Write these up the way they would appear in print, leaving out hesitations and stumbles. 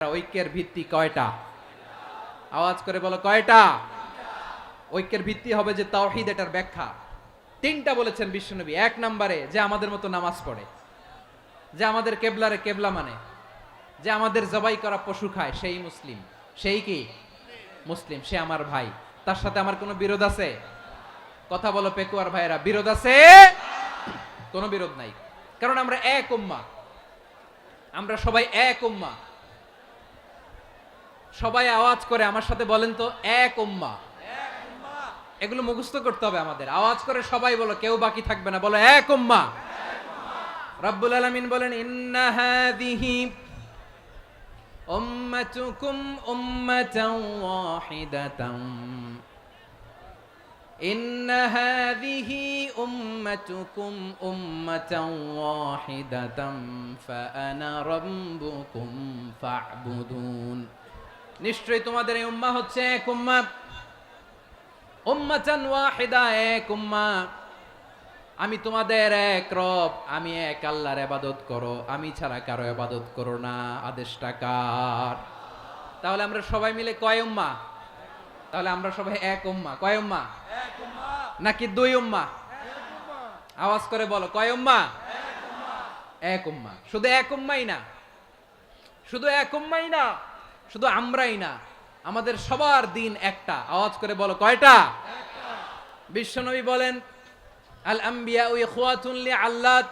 ঐক্যের ভিত্তি কয়টা? আওয়াজ করে বলো কয়টা? ঐক্যের ভিত্তি হবে যে তাওহীদ, এটার ব্যাখ্যা তিনটা বলেছেন বিশ্বনবী। এক নম্বরে যে আমাদের মতো নামাজ পড়ে, যে আমাদের কেবলারে কেবলা মানে, যে আমাদের জবাই করা পশু খায়, সেই মুসলিম। সেই কি মুসলিম? সে আমার ভাই। তার সাথে আমার কোনো বিরোধ আছে? কথা বলো পেকুয়ার ভাইয়েরা, বিরোধ আছে? কোনো বিরোধ নাই, কারণ আমরা এক উম্মাহ, আমরা সবাই এক উম্মাহ। সবাই আওয়াজ করে আমার সাথে বলেন তো, এক উম্মাহ। এগুলো মুখস্থ করতে হবে আমাদের। আওয়াজ করে সবাই বলো, কেউ বাকি থাকবে না, বলো এক উম্মাহ। রব্বুল আলামিন বলেন, ইন্না হাযিহি উম্মাতুকুম উম্মাতান ওয়াহিদাতান, ইন্না হাযিহি উম্মাতুকুম উম্মাতান ওয়াহিদাতান ফাআনা রাব্বুকুম ফা'বুদুন। নিশ্চয়ই তোমাদের এই উম্মাহ হচ্ছে এক উম্মাহ, উম্মাতান ওয়াহিদা, এক উম্মাহ। আমি তোমাদের এক রব, আমি এক আল্লাহর ইবাদত করো, আমি ছাড়া কারো ইবাদত করো না। আদেশটা কার? তাহলে আমরা সবাই মিলে কয় উম্মাহ? তাহলে আমরা সবাই এক উম্মাহ। কয় উম্মাহ? এক উম্মাহ নাকি দুই উম্মাহ? এক উম্মাহ। আওয়াজ করে বলো, কয় উম্মাহ? এক উম্মাহ। এক উম্মাহ। শুধু এক উম্মাহই না, শুধু এক উম্মাহই না, শুধু আমরাই না, আমাদের সবার দিন একটা। আওয়াজ করে বলো কয়টা? একটা। বিশ্বনবী বলেন, আল আম্বিয়া ইখওয়াতুন লিআল্লাত,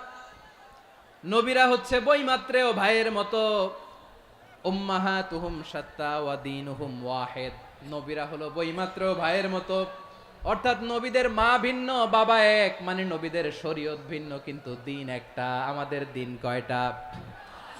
নবীরা হচ্ছে বৈমাত্রেয় ভাইয়ের মতো। উম্মাহাতুহুম শাত্তা ওয়া দীনুহুম ওয়াহিদ, নবীরা হলো বৈমাত্রেয় ভাইয়ের মতো। অর্থাৎ নবীদের মা ভিন্ন, বাবা এক, মানে নবীদের শরীয়ত ভিন্ন, কিন্তু দিন একটা। আমাদের দিন কয়টা?